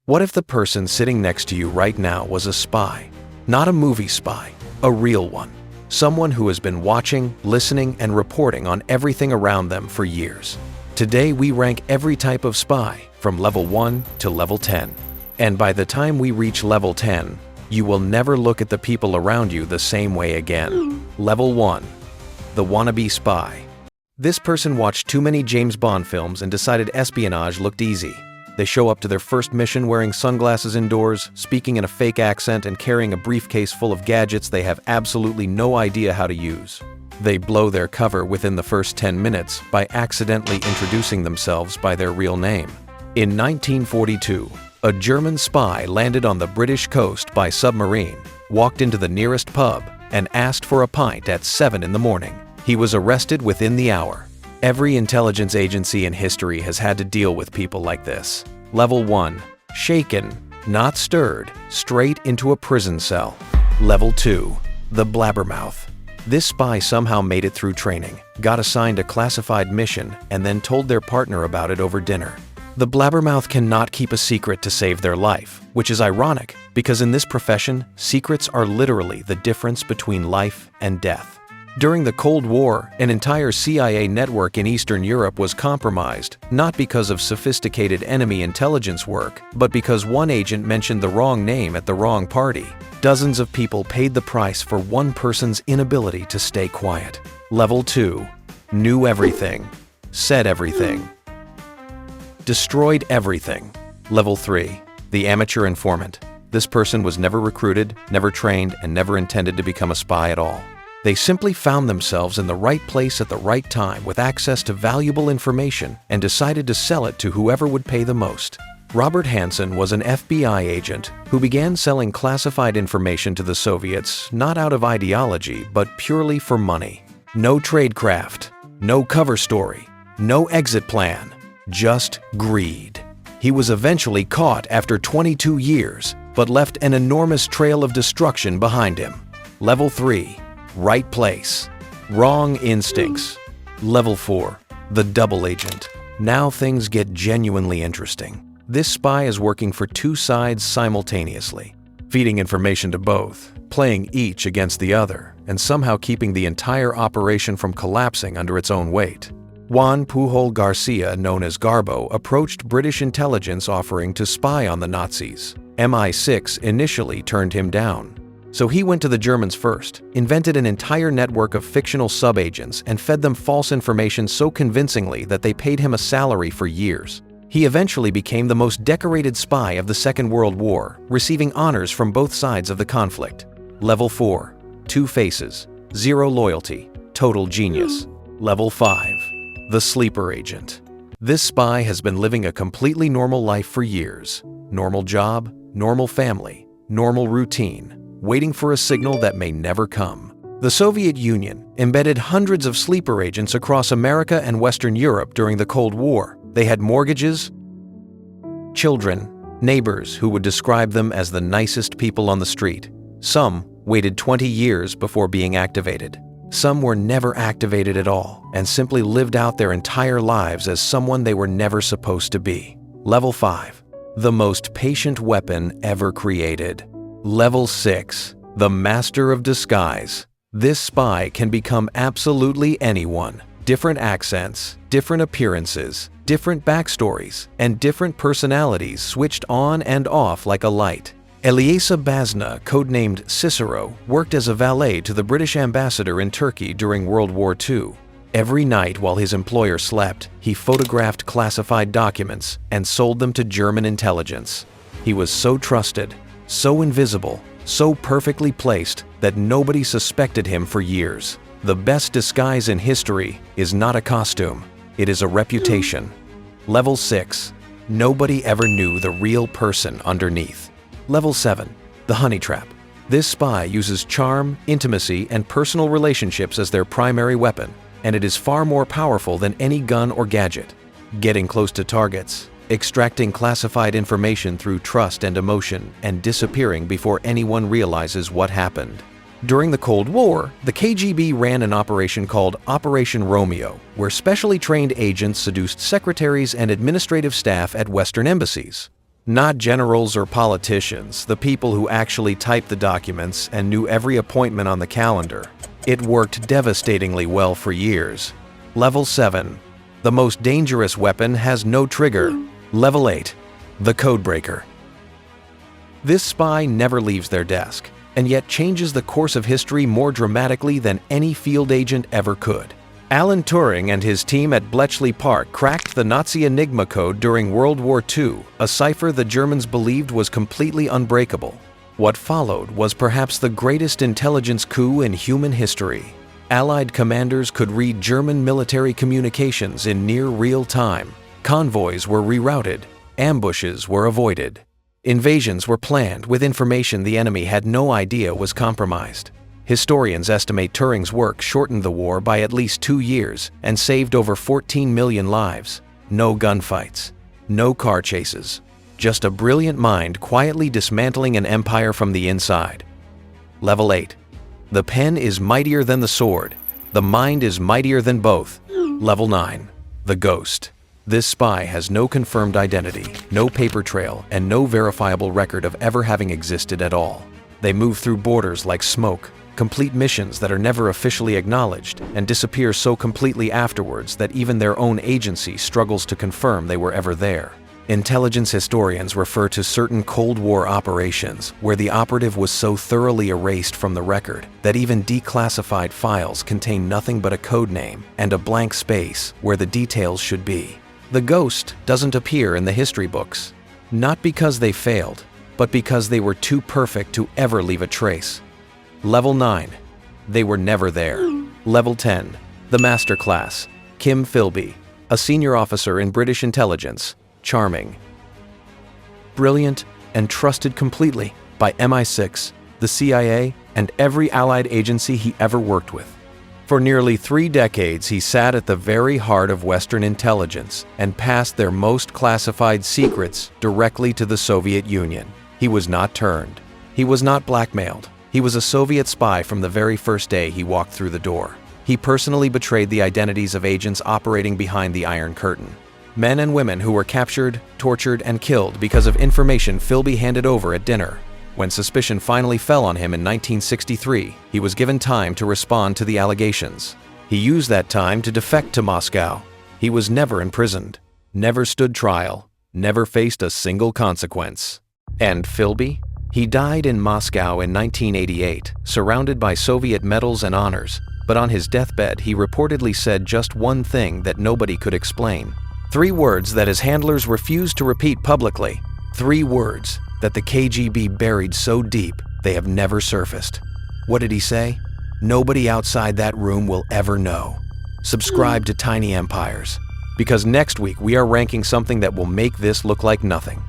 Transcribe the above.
What if the person sitting next to you right now was a spy? Not a movie spy, a real one. Someone who has been watching, listening, and reporting on everything around them for years. Today we rank every type of spy from level 1 to level 10. And by the time we reach level 10, you will never look at the people around you the same way again. Level 1. The wannabe spy. This person watched too many James Bond films and decided espionage looked easy. They show up to their first mission wearing sunglasses indoors, speaking in a fake accent, and carrying a briefcase full of gadgets they have absolutely no idea how to use. They blow their cover within the first 10 minutes by accidentally introducing themselves by their real name. In 1942, a German spy landed on the British coast by submarine, walked into the nearest pub, and asked for a pint at 7 in the morning. He was arrested within the hour. Every intelligence agency in history has had to deal with people like this. Level 1. Shaken, not stirred, straight into a prison cell. Level 2. The blabbermouth. This spy somehow made it through training, got assigned a classified mission, and then told their partner about it over dinner. The blabbermouth cannot keep a secret to save their life, which is ironic because in this profession, secrets are literally the difference between life and death. During the Cold War, an entire CIA network in Eastern Europe was compromised, not because of sophisticated enemy intelligence work, but because one agent mentioned the wrong name at the wrong party. Dozens of people paid the price for one person's inability to stay quiet. Level 2. Knew everything. Said everything. Destroyed everything. Level 3. The amateur informant. This person was never recruited, never trained, and never intended to become a spy at all. They simply found themselves in the right place at the right time with access to valuable information and decided to sell it to whoever would pay the most. Robert Hansen was an FBI agent who began selling classified information to the Soviets not out of ideology but purely for money. No tradecraft, no cover story, no exit plan, just greed. He was eventually caught after 22 years but left an enormous trail of destruction behind him. Level 3. Right place. Wrong instincts. Level 4. The double agent. Now things get genuinely interesting. This spy is working for two sides simultaneously, feeding information to both, playing each against the other, and somehow keeping the entire operation from collapsing under its own weight. Juan Pujol Garcia, known as Garbo, approached British intelligence offering to spy on the Nazis. MI6 initially turned him down. So he went to the Germans first, invented an entire network of fictional sub-agents, and fed them false information so convincingly that they paid him a salary for years. He eventually became the most decorated spy of the Second World War, receiving honors from both sides of the conflict. Level 4. Two faces. Zero loyalty. Total genius. Level 5. The sleeper agent. This spy has been living a completely normal life for years. Normal job, normal family, normal routine, waiting for a signal that may never come. The Soviet Union embedded hundreds of sleeper agents across America and Western Europe during the Cold War. They had mortgages, children, neighbors who would describe them as the nicest people on the street. Some waited 20 years before being activated. Some were never activated at all and simply lived out their entire lives as someone they were never supposed to be. Level 5. The most patient weapon ever created. Level 6. The Master of Disguise. This spy can become absolutely anyone. Different accents, different appearances, different backstories, and different personalities switched on and off like a light. Eliasa Bazna, codenamed Cicero, worked as a valet to the British ambassador in Turkey during World War II. Every night while his employer slept, he photographed classified documents and sold them to German intelligence. He was so trusted, so invisible, so perfectly placed that nobody suspected him for years. The best disguise in history is not a costume, it is a reputation. Level 6. Nobody ever knew the real person underneath. Level 7. The honey trap. This spy uses charm, intimacy, and personal relationships as their primary weapon, and it is far more powerful than any gun or gadget. Getting close to targets, extracting classified information through trust and emotion, and disappearing before anyone realizes what happened. During the Cold War, the KGB ran an operation called Operation Romeo, where specially trained agents seduced secretaries and administrative staff at Western embassies. Not generals or politicians, the people who actually typed the documents and knew every appointment on the calendar. It worked devastatingly well for years. Level 7. The most dangerous weapon has no trigger. Level 8. The Codebreaker. This spy never leaves their desk, and yet changes the course of history more dramatically than any field agent ever could. Alan Turing and his team at Bletchley Park cracked the Nazi Enigma code during World War II, a cipher the Germans believed was completely unbreakable. What followed was perhaps the greatest intelligence coup in human history. Allied commanders could read German military communications in near real time. Convoys were rerouted. Ambushes were avoided. Invasions were planned with information the enemy had no idea was compromised. Historians estimate Turing's work shortened the war by at least 2 years and saved over 14 million lives. No gunfights, no car chases, just a brilliant mind quietly dismantling an empire from the inside. Level 8. The pen is mightier than the sword. The mind is mightier than both. Level 9. The Ghost. This spy has no confirmed identity, no paper trail, and no verifiable record of ever having existed at all. They move through borders like smoke, complete missions that are never officially acknowledged, and disappear so completely afterwards that even their own agency struggles to confirm they were ever there. Intelligence historians refer to certain Cold War operations where the operative was so thoroughly erased from the record that even declassified files contain nothing but a code name and a blank space where the details should be. The Ghost doesn't appear in the history books, not because they failed, but because they were too perfect to ever leave a trace. Level 9. They were never there. Level 10. The Masterclass. Kim Philby, a senior officer in British intelligence. Charming, brilliant, and trusted completely by MI6, the CIA, and every allied agency he ever worked with. For nearly 3 decades, he sat at the very heart of Western intelligence and passed their most classified secrets directly to the Soviet Union. He was not turned. He was not blackmailed. He was a Soviet spy from the very first day he walked through the door. He personally betrayed the identities of agents operating behind the Iron Curtain. Men and women who were captured, tortured, and killed because of information Philby handed over at dinner. When suspicion finally fell on him in 1963, he was given time to respond to the allegations. He used that time to defect to Moscow. He was never imprisoned, never stood trial, never faced a single consequence. And Philby? He died in Moscow in 1988, surrounded by Soviet medals and honors, but on his deathbed he reportedly said just one thing that nobody could explain. 3 words that his handlers refused to repeat publicly. 3 words that the KGB buried so deep they have never surfaced. What did he say? Nobody outside that room will ever know. Subscribe to Tiny Empires, because next week we are ranking something that will make this look like nothing.